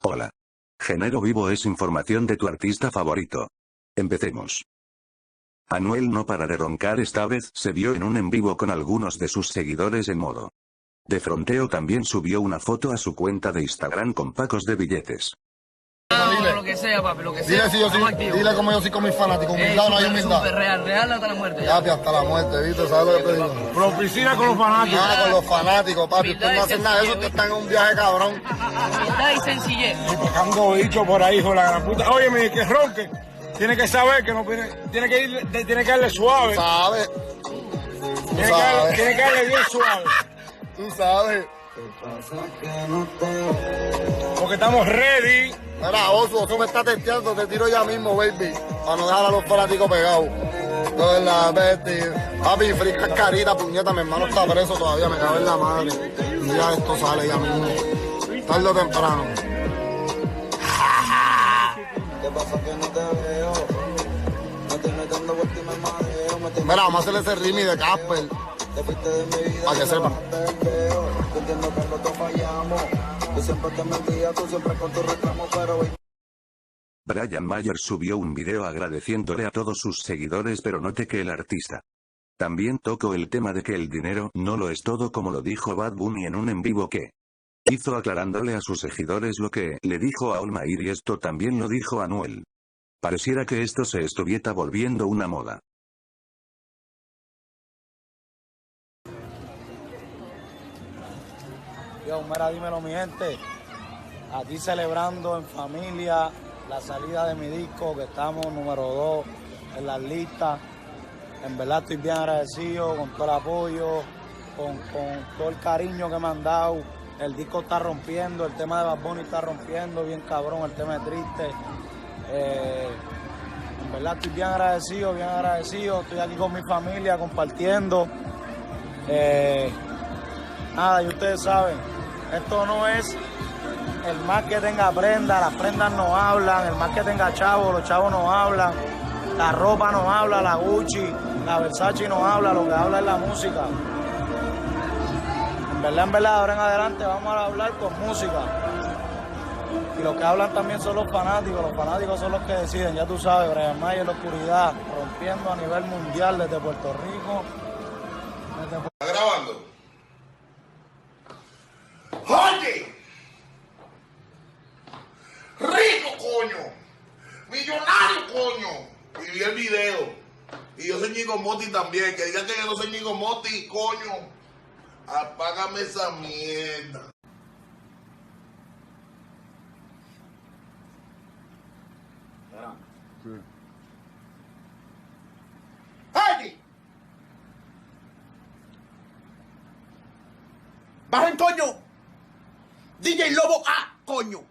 Hola. Género Vivo es información de tu artista favorito. Empecemos. Anuel no para de roncar. Esta vez se vio en un en vivo con algunos de sus seguidores en modo de fronteo. También subió una foto a su cuenta de Instagram con pacos de billetes. Dile, lo que sea, papi, lo que sea. Dile como yo soy con mis fanáticos, humildad, no hay humildad. Súper real hasta la muerte. Papi, hasta la muerte, ¿viste? ¿Sabes lo que te digo? Pero piscina con los fanáticos. Ah, con los fanáticos, papi. Ustedes no hacen nada de eso, ustedes están en un viaje cabrón. Humildad y sencillez. Y tocando bicho por ahí, hijo de la gran puta. Óyeme, que ronque. Tiene que saber que no tiene que darle suave. ¿Sabes? Tiene que darle bien suave. Tú sabes. Porque estamos ready. Mira, Oso me está testeando, te tiro ya mismo, baby. Para no dejar a los fanáticos pegados. Todo es la bestia. Papi, frica carita, puñeta, mi hermano está preso todavía, me cabe en la madre. Y ya esto sale ya mismo. Tarde o temprano. Mira, vamos a hacerle ese remix de Casper. Para que sepan. Brian Mayer subió un video agradeciéndole a todos sus seguidores, pero note que el artista también tocó el tema de que el dinero no lo es todo, como lo dijo Bad Bunny en un en vivo que hizo, aclarándole a sus seguidores lo que le dijo a Olmair, y esto también lo dijo Anuel. Pareciera que esto se estuviera volviendo una moda. Yo, mira, dímelo mi gente, aquí celebrando en familia la salida de mi disco, que estamos número 2 en las listas. En verdad estoy bien agradecido con todo el apoyo, con todo el cariño que me han dado. El disco está rompiendo, el tema de Bad Bunny está rompiendo, bien cabrón, el tema es triste. En verdad estoy bien agradecido, estoy aquí con mi familia compartiendo. Nada, y ustedes saben, esto no es el más que tenga prenda, las prendas no hablan, el más que tenga chavo, los chavos no hablan, la ropa no habla, la Gucci, la Versace no habla, lo que habla es la música. En verdad, ahora en adelante vamos a hablar con música. Y los que hablan también son los fanáticos son los que deciden, ya tú sabes, Brian Mayer en la oscuridad, rompiendo a nivel mundial desde Puerto Rico. ¿Está grabando? ¡Oye! ¡Rico, coño! ¡Millonario, coño! Y vi el video. Y yo soy Ñigo Moti también. Que digan que yo no soy Ñigo Moti, coño. Apágame esa mierda. ¡Oye! ¡Bajen, coño! DJ Lobo A, coño.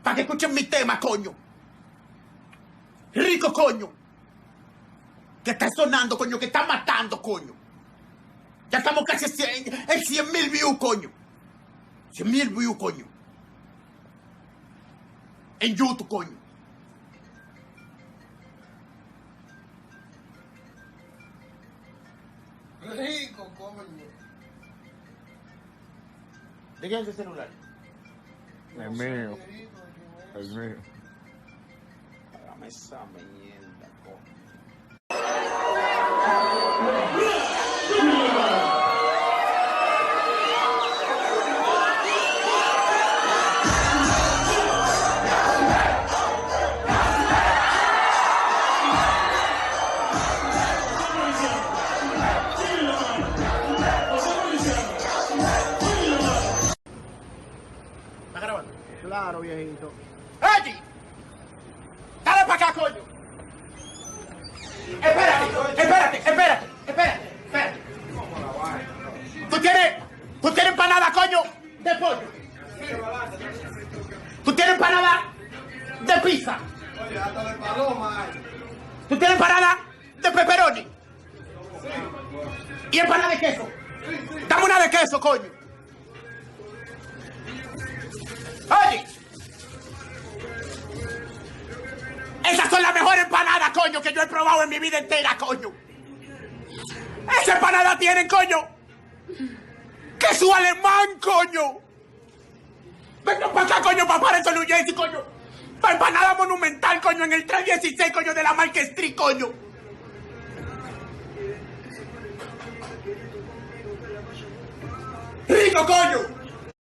Para que escuchen mi tema, coño. Rico, coño. Que está sonando, coño, que está matando, coño. Ya estamos casi en 100.000 views, coño. 100.000 views, coño. En YouTube, coño. Rico, coño. ¿De quién es el celular? El mío. El mío. Hágame esa mierda, coño. ¿Está grabando? Claro, viejito. ¡Oye! ¡Dale para acá, coño! Espérate. ¿Tú tienes empanada, coño, de pollo? ¿Tú tienes empanada de pizza? ¿Tú tienes empanada de pepperoni? ¿Y empanada de queso? Dame una de queso, coño. Oye, esas son las mejores empanadas, coño, que yo he probado en mi vida entera, coño. Esa empanada tienen, coño, queso alemán, coño. ¿Me puta, coño, para Pareto New Jersey, coño. Para Empanada Monumental, coño, en el 316, coño, de la Market Street, coño. Rico, coño.